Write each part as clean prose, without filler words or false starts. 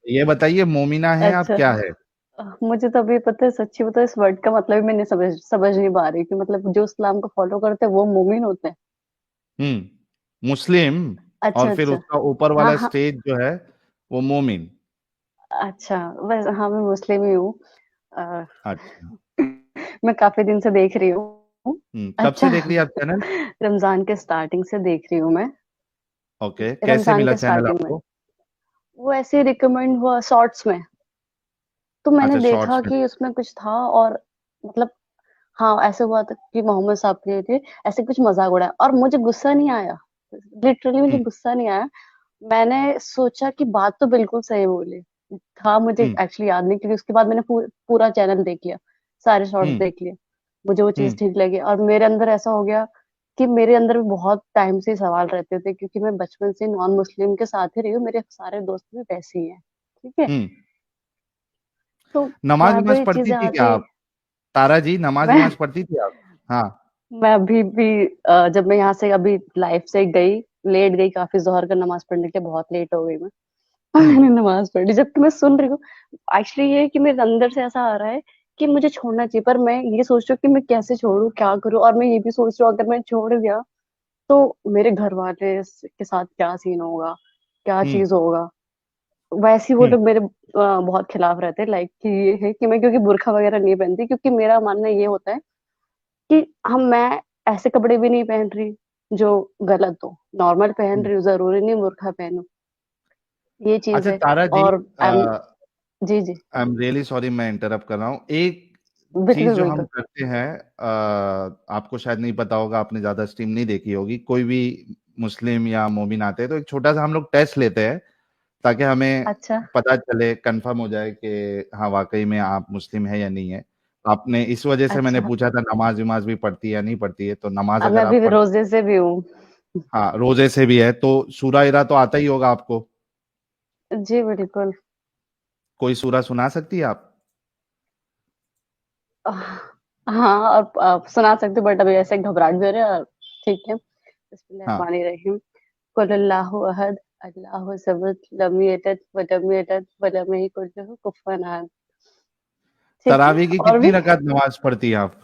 ये बताइए मोमिना है आप अच्छा। क्या है? मुझे तो अभी पता है, सच्ची बताओ, इस वर्ड का मतलब ही मैं नहीं समझ नहीं पा रही कि मतलब जो इस्लाम को फॉलो करते हैं वो मोमिन होते हैं। मुस्लिम। और अच्छा फिर अच्छा। उसका ऊपर हाँ वाला हाँ। स्टेज जो है वो मोमिन। अच्छा। वैसे हाँ, मैं मुस्लिम ही हूँ। अ, अच्छा। मैं काफी दिन से देख रही हूँ। कब से अच्छा। देख रही है आप चैनल? रमजान के स्टार्टिंग से देख रही हूँ मैं। ओके, कैसे रमजान मिला के चैनल स्टार्टिंग में आपको? वो ऐसे रिकमेंड हुआ शॉर्ट्स में। तो मैंने अच्छा, देखा शॉर्ट्स में। कि उसमें कुछ था, और मतलब हाँ, ऐसे हुआ था कि मोहम्मद साहब के थे, ऐसे कुछ मजाक उड़ाया और मुझे गुस्सा नहीं आया। लिटरली मुझे हम्म। गुस्सा नहीं आया। मैंने सोचा कि बात तो बिल्कुल सही बोली। हाँ, मुझे हम्म। एक्चुअली याद नहीं, क्योंकि उसके बाद मैंने पूरा चैनल देख लिया, सारे शॉर्ट्स हम्म। देख लिए। मुझे वो चीज हम्म। ठीक लगी, और मेरे अंदर ऐसा हो गया कि मेरे अंदर भी बहुत टाइम से सवाल रहते थे, क्योंकि मैं बचपन से नॉन मुस्लिम के साथ ही रही हूँ, मेरे सारे दोस्त भी वैसे ही हैं। ठीक है। हम्म। तो नमाज बार बार नमाज ये पढ़ती चीजें थी क्या आती। आप? तारा जी, नमाज मैं नमाज पढ़ती थी आप? हाँ। मैं अभी भी जब मैं यहाँ से अभी लाइफ से गई, लेट गई काफी, जोहर का नमाज पढ़ने के लिए बहुत लेट हो गई मैं। हम्म। मैंने नमाज पढ़ी जबकि मैं सुन रही हूँ। एक्चुअली ये है कि मेरे अंदर से ऐसा आ रहा है कि मुझे छोड़ना चाहिए, पर मैं ये सोच रही हूँ कि मैं कैसे छोड़ूं, क्या करूँ, और मैं ये भी सोच रही हूँ अगर मैं छोड़ दिया तो मेरे घर वाले के साथ क्या सीन होगा, क्या हम्म। चीज होगा। वैसे ही वो हम्म। लोग मेरे बहुत खिलाफ रहते हैं, लाइक कि ये है कि मैं क्योंकि बुर्का वगैरह नहीं पहनती, क्योंकि मेरा मानना ये होता है कि मैं ऐसे कपड़े भी नहीं पहन रही जो गलत हो, नॉर्मल पहन हम्म। रही हूँ, जरूरी नहीं बुर्का पहनूं। ये चीज अच्छा है। तारा जी, और जी जी। आई एम रियली सॉरी मैं इंटरप्ट कर रहा हूँ। एक चीज बिल्कुल जो हम बिल्कुल। करते हैं, आपको शायद नहीं पता होगा, आपने ज्यादा स्ट्रीम नहीं देखी होगी, कोई भी मुस्लिम या मोमिन आते हैं तो एक छोटा सा हम लोग टेस्ट लेते हैं, ताकि हमें अच्छा। पता चले, कंफर्म हो जाए कि हाँ वाकई में आप मुस्लिम है या नहीं है। आपने इस वजह से मैंने अच्छा। पूछा था नमाज वमाज भी पढ़ती है या नहीं पढ़ती है, तो नमाज अब मैं अगर अभी आप भी पढ़, रोजे से भी हूँ। हाँ रोजे से भी है तो सूरा इरा तो आता ही होगा आपको। जी बिल्कुल। कोई सूरा सुना सकती है आप? हाँ, और आप सुना सकते, बट अभी ऐसे घबराहट भी हो रही है, और ठीक है। हाँ। बिस्मिल्लाहिर्रहमानिर्रहीम। कुल अल्लाहु अहद, अल्लाहु समद, लम यलिद वलम यूलद वलम यकुल लहू कुफुवन अहद। ठीक है। तरावी की और कितनी भी रकात नमाज पढ़ती है आप?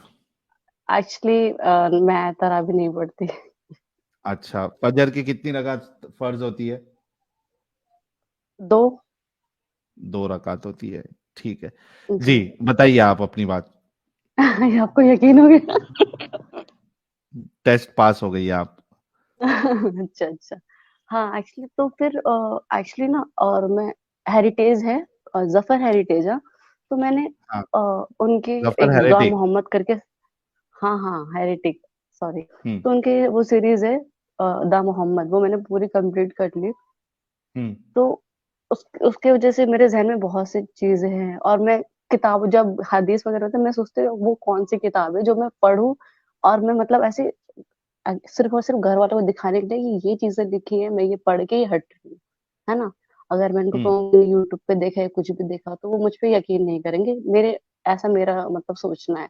एक्चुअली मैं तराबी नहीं पढ़ती। अच्छा, फजर की कितनी रकात फर्ज होती है? दो। 2 रकात होती है। ठीक है। जी। जी, बताइए आप अपनी बात। ये आपको यकीन हो गया? टेस्ट पास हो गई है आप। अच्छा अच्छा। हाँ, एक्चुअली तो फिर एक्चुअली ना, और मैं हेरिटेज है, जफर हेरिटेज है। तो मैंने हाँ। अ, उनके जफर एक दुआ हेरेटिक। मोहम्मद करके। हाँ हाँ, हेरिटिक, सॉरी। हम्म। तो उनके वो सीरीज है दा मोहम्मद, वो मैंने पूरी कंप्लीट कर ली। हम्म। तो उसके वजह से मेरे जहन में बहुत सी चीजें हैं, और मैं किताब जब हदीस वगैरह होता है, मैं सोचती हूँ वो कौन सी किताब है जो मैं पढूं, और मैं मतलब ऐसे सिर्फ और सिर्फ घर वालों को दिखाने के लिए कि ये चीजें लिखी है, मैं ये पढ़ के ही हट रही हूँ, है ना। अगर मैं इनको हम्म। कहूँ यूट्यूब पे देखा है, कुछ भी देखा, तो वो मुझ पे यकीन नहीं करेंगे मेरे। ऐसा मेरा मतलब सोचना है।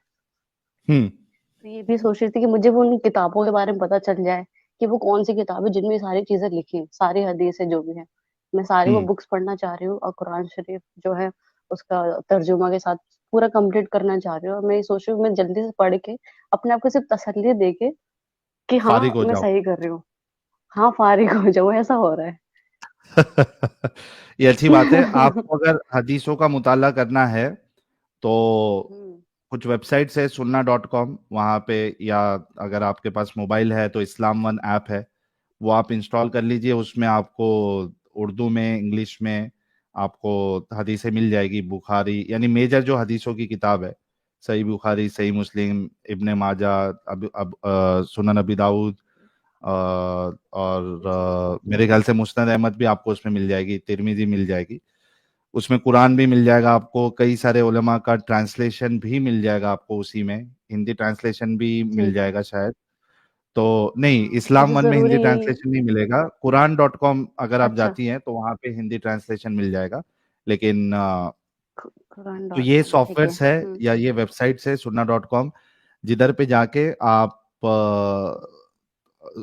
हम्म। तो ये भी सोच रही थी कि मुझे वो उन किताबों के बारे में पता चल जाए कि वो कौन सी किताब है जिनमें ये सारी चीजें लिखी हैं, सारी हदीस है जो भी है। मैं सारी वो हम्म। बुक्स पढ़ना चाह रही हूँ, और कुरान शरीफ जो है उसका तर्जुमा के साथ पूरा कंप्लीट करना चाह रही हूँ, और मैं ये सोच रही हूँ मैं जल्दी से पढ़ के अपने आप को सिर्फ तसल्ली दे के कि फारिग हाँ हो मैं जाओ। सही कर रही हूँ। हाँ, फारिग हो जाऊँ, ऐसा हो रहा है। ये अच्छी बात है। आपको अगर हदीसों का मुताला करना है तो हम्म। कुछ वेबसाइट्स है, sunnah.com, वहाँ पे, या अगर आपके पास मोबाइल है तो इस्लाम वन ऐप है, वो आप इंस्टॉल कर लीजिए। उसमें आपको उर्दू में, इंग्लिश में आपको हदीसें मिल जाएगी। बुखारी यानी मेजर जो हदीसों की किताब है, सही बुखारी, सही मुस्लिम, इब्ने माजा, सुनन अबी दाऊद, और जी। मेरे ख्याल से मुस्नद अहमद भी आपको उसमें मिल जाएगी, तिरमिजी मिल जाएगी। उसमें कुरान भी मिल जाएगा आपको, कई सारे उलमा का ट्रांसलेशन भी मिल जाएगा आपको उसी में, हिंदी ट्रांसलेशन भी मिल ठीक है। जाएगा शायद। तो नहीं, हाँ, इस्लाम मुझे वन में जरूरी हिंदी यही। ट्रांसलेशन नहीं मिलेगा। कुरान.com अगर आप अच्छा। जाती हैं तो वहाँ पे हिंदी ट्रांसलेशन मिल जाएगा। लेकिन कुरान तो डॉट ये कॉम ठीक है। सॉफ्टवेयर्स है या ये वेबसाइट्स है sunnah.com, जिधर पे जाके आप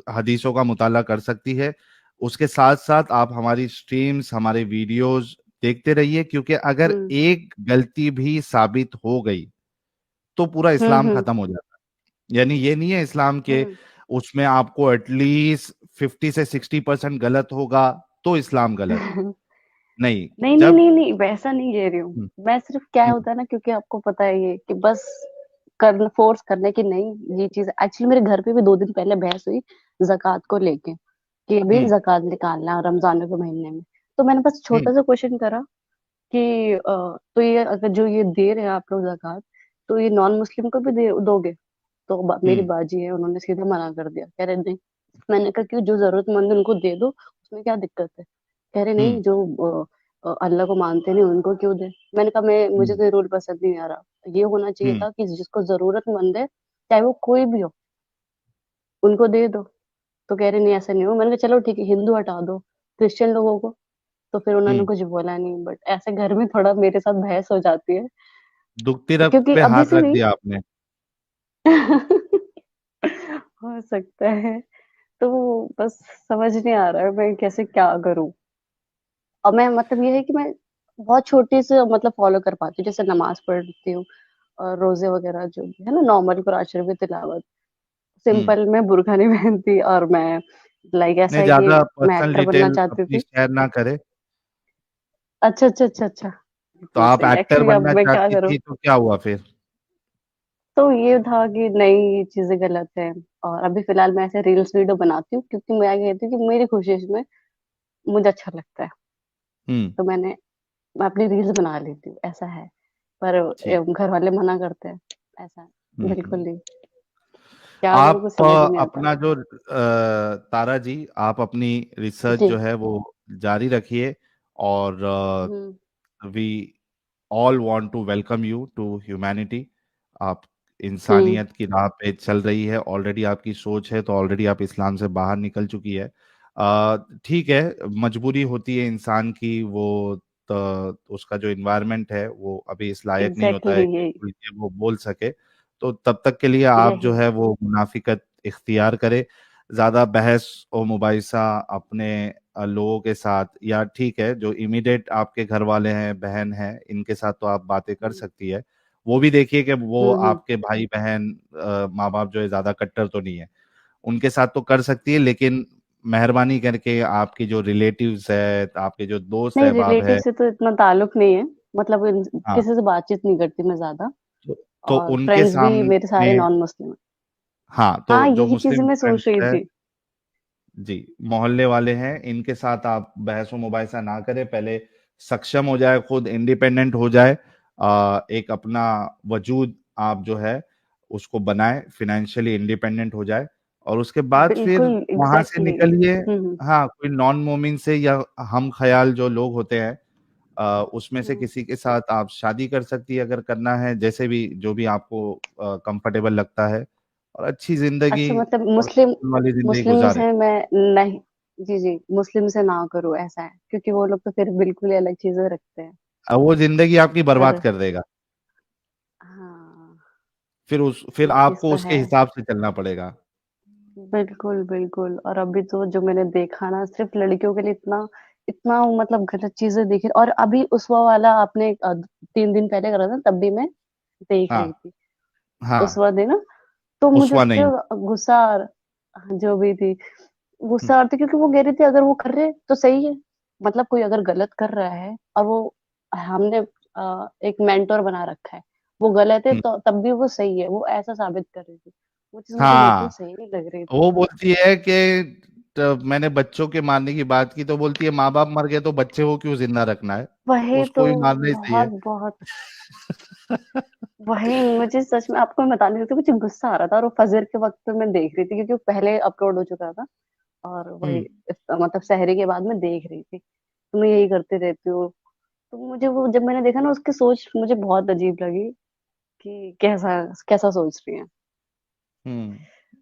हदीसों का मुताला कर सकती है। उसके साथ साथ आप हमारी स्ट्रीम्स, हमारे वीडियोस देखते रहिए, क्योंकि अगर हुँ, एक गलती भी साबित हो गई तो पूरा हुँ, इस्लाम हुँ, खत्म हो जाता है। यानी ये नहीं है इस्लाम के हुँ। उसमें आपको एटलीस्ट 50 से 60% गलत होगा तो इस्लाम गलत, नहीं। नहीं, नहीं, जब नहीं, नहीं, वैसा नहीं कह रही हूँ। हम्म, मैं सिर्फ़ क्या हम्म, होता है ना, क्योंकि आपको पता है ये कि बस करना फ़ोर्स करने की नहीं, ये चीज़ एक्चुअली मेरे घर पे भी 2 दिन पहले बहस हुई ज़कात को लेके, कि अभी हम्म, ज़कात निकालना है रमज़ान के महीने में। तो मैंने बस हम्म, छोटा-सा क्वेश्चन करा कि तो ये अगर जो ये दे रहे हैं आप लोग ज़कात, तो ये नॉन मुस्लिम को भी दे दोगे? तो मेरी हम्म, बाजी है, उन्होंने सीधे मना कर दिया, कह रहे नहीं। मैंने कहा कि जो जरूरतमंद है उनको दे दो, उसमें क्या दिक्कत है? कह रहे नहीं, हम्म, जो अल्लाह को मानते नहीं उनको क्यों दे? मैंने कहा मैं मुझे हम्म, तो ये रूल पसंद नहीं आ रहा। ये होना चाहिए हम्म, था कि जिसको जरूरतमंद है, चाहे वो कोई भी हो, उनको दे दो। तो कह रहे नहीं ऐसा नहीं हो। मैंने कहा चलो ठीक है, हिंदू हटा दो, क्रिश्चियन लोगों को। तो फिर उन्होंने हम्म। कुछ बोला नहीं, बट ऐसे घर में थोड़ा मेरे साथ बहस हो जाती है, दुखती रग क्योंकि पे अभी हाथ से रख नहीं। दिया आपने। हो सकता है। तो बस समझ नहीं आ रहा है मैं कैसे क्या करूं। और मैं मतलब ये है कि मैं बहुत छोटी से मतलब फॉलो कर पाती हूँ, जैसे नमाज पढ़ती हूँ और रोजे वगैरह जो भी है ना, नॉर्मल कुरान शरीफ की तिलावत, हम्म। सिंपल। मैं बुर्का नहीं पहनती, और मैं लाइक ऐसा नहीं, है कि ज्यादा मैं पर्सनल एक्टर बनना डिटेल चाहती अपनी थी। शेयर ना करे। अच्छा, अच्छा, अच्छा, अच्छा। तो बिल्कुल आप सही, एक्टर एक्चुअली अब बनना मैं क्या चाहती करूँ। थी तो क्या हुआ फिर? तो ये था कि नहीं, ये चीजें गलत है। और अभी फिलहाल मैं ऐसे रील्स वीडियो बनाती हूँ, क्योंकि मैं ये कहती हूँ कि मेरी खुशी इसमें, मुझे अच्छा लगता है। हम्म। तो मैं अपनी रील्स बना लेती हूँ, ऐसा है। पर ठीक। घर वाले मना करते हैं, ऐसा है। बिल्कुल हम्म। नहीं, क्या करूँ कुछ आप समझ ही नहीं आता। अपना जो तारा जी, आप अपनी रिसर्च जी। जो है वो जारी रखिए। और hmm, we all want to welcome you to humanity. आप हम्म, इंसानियत की राह पे चल रही है, ऑलरेडी आपकी सोच है तो ऑलरेडी आप इस्लाम से बाहर निकल चुकी है। ठीक है, मजबूरी होती है इंसान की, वो तो उसका जो इन्वायरमेंट है वो अभी इस लायक नहीं होता एग्जैक्टली है कि यही, खुल के वो बोल सके। तो तब तक के लिए आप जो यही। है वो मुनाफिकत इख्तियार करे। ज्यादा बहस और मुबाहिसा अपने लोगों के साथ, या ठीक है जो इमीडिएट आपके घर वाले हैं, बहन हैं, इनके साथ तो आप बातें कर हम्म, सकती है। वो भी देखिए कि वो हम्म। आपके भाई बहन माँ बाप जो है ज्यादा कट्टर तो नहीं है, उनके साथ तो कर सकती है। लेकिन मेहरबानी करके आपकी जो रिलेटिव्स है, आपके जो दोस्त नहीं, अहबाब रिलेटिव है, से तो इतना ताल्लुक नहीं है। मतलब हाँ, किसी से बातचीत नहीं करती मैं ज्यादा। तो, तो और उनके फ्रेंड्स भी मेरे सारे सामने, नॉन मुस्लिम हैं। हाँ, तो हाँ, जो यही चीजें मुस्लिम मैं फ्रेंड्स सोच रही है, थी। जी, मोहल्ले वाले हैं, इनके साथ आप बहस मुबाहिसा ना करें। पहले सक्षम हो जाए, खुद इंडिपेंडेंट हो जाए, एक अपना वजूद आप जो है उसको बनाए, फिनेंशियली इंडिपेंडेंट हो जाए, और उसके बाद फिर बिल्कुल वहां से एग्जैक्टली। निकलिए। हम्म, हाँ, कोई नॉन मोमिन से या हम ख्याल जो लोग होते हैं, उसमें से हम्म। किसी के साथ आप शादी कर सकती है अगर करना है, जैसे भी जो भी आपको कंफर्टेबल लगता है, और अच्छी जिंदगी अच्छा, मतलब और मुस्लिम, सुकून वाली जिंदगी मुस्लिम गुजारे। से मैं नहीं, जी, जी, मुस्लिम से ना करूँ ऐसा है, क्योंकि वो लोग तो फिर बिल्कुल ही अलग चीजें रखते हैं। अब वो जिंदगी आपकी बर्बाद फिर कर देगा। हाँ, फिर ये चीज आपको तो उसके है। हिसाब से चलना पड़ेगा। बिल्कुल, बिल्कुल। और अभी तो जो मैंने देखा ना, सिर्फ लड़कियों के लिए इतना इतना मतलब गलत चीजें देखी। और अभी उसवा वाला आपने 3 दिन पहले करा था, तब भी मैं देख रही हाँ, थी हाँ। उसवा दिन ना। तो मुझे उस्वा उस नहीं। पे गुस्सा जो भी थी, हम्म, गुस्सा आ रही थी, क्योंकि वो कह रही थी अगर वो कर रहे तो सही है। मतलब कोई अगर गलत कर रहा है और वो, हमने एक मेंटोर बना रखा है, वो गलत है हम्म, तो तब भी वो सही है, वो ऐसा साबित कर रही थी। वो चीज मुझे बिल्कुल हाँ। सही नहीं लग रही थी। वो बोलती है कि तो मैंने बच्चों के मारने की बात की, तो बोलती है माँ बाप मर गए तो बच्चे को क्यों जिंदा रखना है, वही तो, उसको भी मारना ही सही बहुत है। बहुत वही। मुझे सच में आपको मैं बता नहीं सकती, मुझे गुस्सा आ रहा था। और वो फजर के वक्त पे मैं देख रही थी, क्योंकि वो पहले अपलोड हो चुका था। और वही हम्म, मतलब सहरी के बाद मैं देख रही थी। तो मैं यही करती रहती हूँ। तो मुझे वो जब मैंने देखा ना, उसकी सोच मुझे बहुत अजीब लगी, कि कैसा कैसा सोच रही है।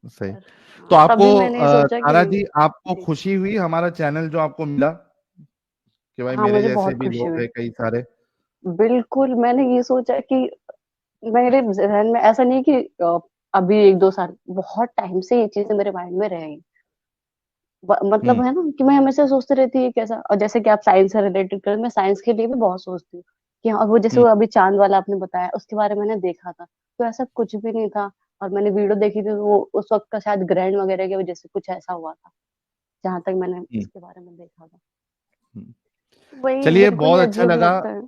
सही। पर तो हाँ, आपको तभी मैंने सोचा कि तारा जी, आपको जी, खुशी हुई हमारा चैनल जो आपको मिला, कि भाई हाँ, मेरे मुझे जैसे बहुत भी खुशी लोग हुई। हैं कई सारे। बिल्कुल, मैंने ये सोचा कि मेरे ज़हन में ऐसा नहीं कि अभी 1-2 साल, बहुत टाइम से ये चीज़ें मेरे माइंड में रही। मतलब हम्म। है ना कि मैं हमेशा सोचती रहती है कैसा, और जैसे कि आप साइंस से रिलेटेड कर, मैं साइंस के लिए भी बहुत सोचती हूँ कि हाँ, वो जैसे हम्म। वो अभी चांद वाला आपने बताया उसके बारे में मैंने देखा था, तो ऐसा कुछ भी नहीं था। और मैंने वीडियो देखी थी तो वो उस वक्त का शायद ग्रहण वगैरह की वजह से कुछ ऐसा हुआ था, जहां तक मैंने हम्म। इसके बारे में देखा था। हम्म। वही चलिए, बिल्कुल ही बहुत अच्छा अजीब लगा लगता है।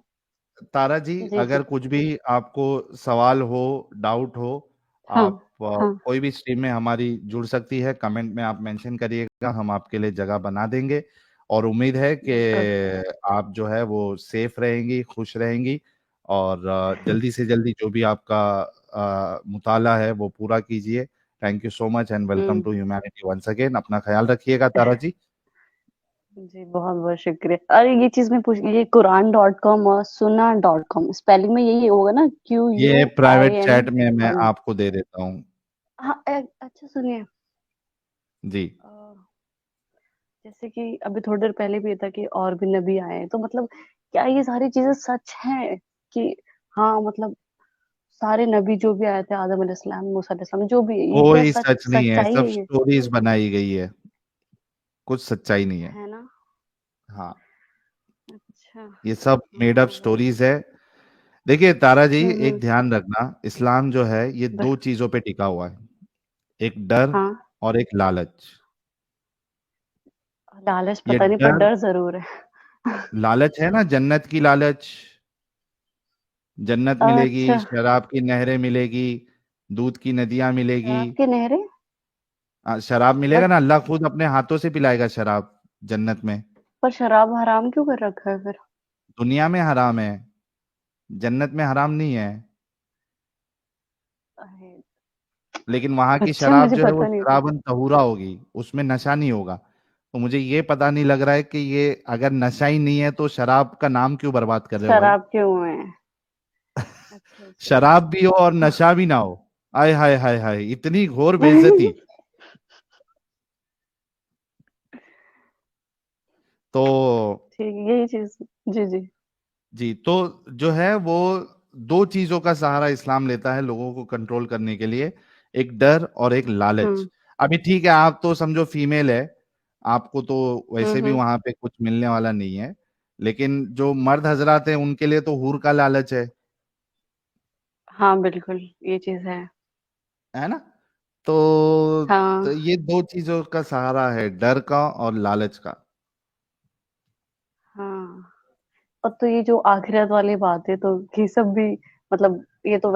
तारा जी। जी जी। अगर कुछ भी आपको सवाल हो, डाउट हो, हाँ आप हाँ। कोई भी स्ट्रीम में हमारी जुड़ सकती है, कमेंट में आप मेंशन करिएगा, हम आपके लिए जगह बना देंगे। और उम्मीद है कि बिल्कुल। आप जो है वो सेफ रहेंगी, खुश रहेंगी, और जल्दी से जल्दी जो भी आपका मुताला है वो पूरा कीजिए। Thank you so much and welcome hmm. To humanity once again. अपना ख्याल रखिएगा तारा जी। जी बहुत बहुत शुक्रिया। अरे ये चीज मैं पूछ, ये कुरान.com और सुना.com स्पेलिंग में यही होगा ना, ये प्राइवेट QUIN चैट में मैं और आपको दे देता हूँ। हाँ अच्छा सुनिए, जी। अ, जैसे कि अभी थोड़ी देर पहले भी ये था कि और भी नबी आए हैं, तो मतलब क्या ये सारी चीजें सच हैं कि हाँ मतलब सारे नबी जो भी आए थे, आदम अलैहिस्सलाम, मूसा अलैहिस्सलाम, जो भी है, ये क्या कोई सच सच नहीं है, सच्चाई सब है ये? स्टोरीज बनाई गई है, कुछ सच्चाई नहीं है। है ना? हाँ, अच्छा। ये सब मेड अप हाँ वही। स्टोरीज है। देखिए तारा जी, एक हम्म। ध्यान रखना, इस्लाम जो है ये ब- दो चीजों पे टिका हुआ है, एक डर हाँ, और एक लालच। लालच ये पता नहीं पर डर, डर जरूर है। लालच है ना, जन्नत की लालच। जन्नत मिलेगी, अच्छा। शराब की नहरें मिलेगी, दूध की नदियां मिलेगी। शराब की नहरें? शराब मिलेगा पर ना, अल्लाह खुद अपने हाथों से पिलाएगा शराब जन्नत में। पर शराब हराम क्यों कर रखा है फिर? दुनिया में हराम है, जन्नत में हराम नहीं है। अरे, लेकिन वहां की अच्छा शराब मुझे जो है वो पता नहीं था। शराबन तहुरा होगी, उसमें नशा नहीं होगा। तो मुझे ये पता नहीं लग रहा है कि ये अगर नशा ही नहीं है तो शराब का नाम क्यों बर्बाद कर रहे हो भाई। शराब क्यों है? अच्छा अच्छा। शराब भी हो और नशा भी ना हो, आय हाय हाय हाय, इतनी घोर बेइज्जती। तो ठीक, यही चीज। जी जी। जी, तो जो है वो दो चीजों का सहारा इस्लाम लेता है लोगों को कंट्रोल करने के लिए, एक डर और एक लालच। हम्म अभी ठीक है, आप तो समझो फीमेल है, आपको तो वैसे भी हम्म। वहां पे कुछ मिलने वाला नहीं है, लेकिन जो मर्द हजरात हैं उनके लिए तो हूर का लालच हाँ बिल्कुल, ये चीज है ना। तो हाँ ये दो चीजों का सहारा है, डर का और लालच का। हाँ। और तो ये जो आखिरत वाली बात है, तो ये सब भी मतलब ये तो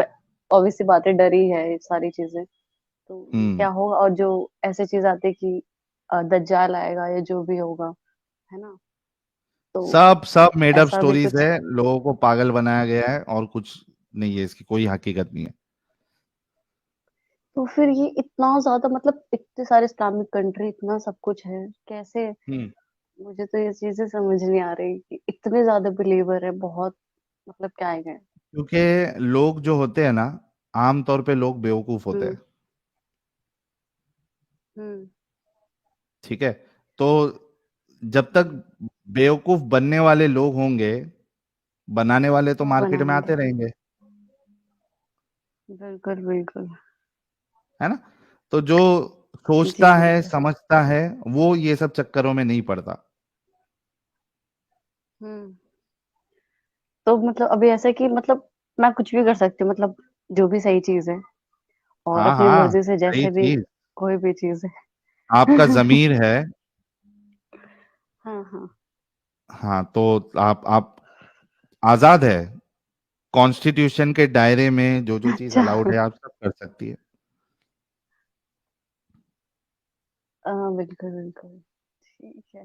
ऑब्वियस सी बात है, डर ही है ये सारी चीजें। तो हम्म। क्या होगा, और जो ऐसे चीज आती है कि दज्जाल आएगा या जो भी होगा, है ना, तो सब सब मेड अप ऐसा भी स्टोरीज कुछ। है, लोगों को पागल बनाया गया है, और कुछ नहीं है, इसकी कोई हकीकत नहीं है। तो फिर ये इतना ज्यादा मतलब इतने सारे इस्लामिक कंट्री, इतना सब कुछ है कैसे? हम्म। मुझे तो ये चीजें समझ नहीं आ रही कि इतने ज्यादा बिलीवर है, बहुत मतलब क्या है। क्योंकि लोग जो होते हैं ना, आमतौर पे लोग बेवकूफ होते हम्म हैं। हम्म। ठीक है। तो जब तक बेवकूफ बनने वाले लोग होंगे, बनाने वाले तो तो मार्केट में बनाएंगे। आते रहेंगे, बिल्कुल बिल्कुल। है ना। तो जो जी सोचता है, बिल्कुल। समझता है, वो ये सब चक्करों में नहीं पड़ता। हम्म। तो मतलब अभी ऐसा है कि मतलब मैं कुछ भी कर सकती हूँ, मतलब जो भी सही चीज है, और हाँ अपनी हाँ, मर्जी से सही जैसे भी चीज। कोई भी चीज है। आपका जमीर है। हाँ हाँ। हाँ, तो आप आजाद है, कॉन्स्टिट्यूशन के दायरे में जो जो चीज अच्छा। अलाउड है आप सब कर सकती है। हाँ बिल्कुल बिल्कुल। ठीक है।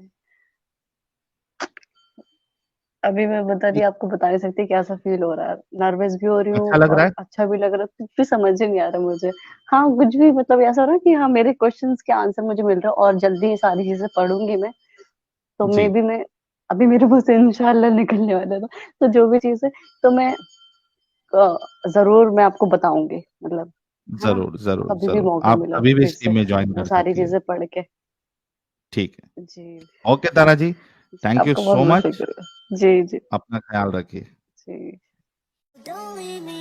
अभी मैं बता रही, आपको बता नहीं सकती कैसा फील हो रहा है, नर्वस भी हो रही हूँ अच्छा लग रहा और है। अच्छा भी लग रहा है, कुछ भी समझ ही नहीं आ रहा मुझे। हाँ कुछ भी मतलब ऐसा हो रहा है कि हाँ मेरे क्वेश्चंस के आंसर मुझे मिल रहा है, और जल्दी ये सारी चीजें पढ़ूंगी मैं, तो जी, मे भी मैं, अभी मेरे मुंह से इंशाल्लाह निकलने वाला था, तो जो भी चीज है तो मैं जरूर मैं आपको बताऊंगी, मतलब है ना, जरूर जरूर कभी भी जरूर, मौका आप मिला कभी तो भी फिर इस से टीम में ज्वाइन वो कर सारी सकती है। चीजें पढ़ के। ठीक है। जी। Okay Tara ji, thank you आपका बहुत सो बहुत मच। शुक्रिया। जी जी। अपना ख्याल रखिए। जी। Don't leave me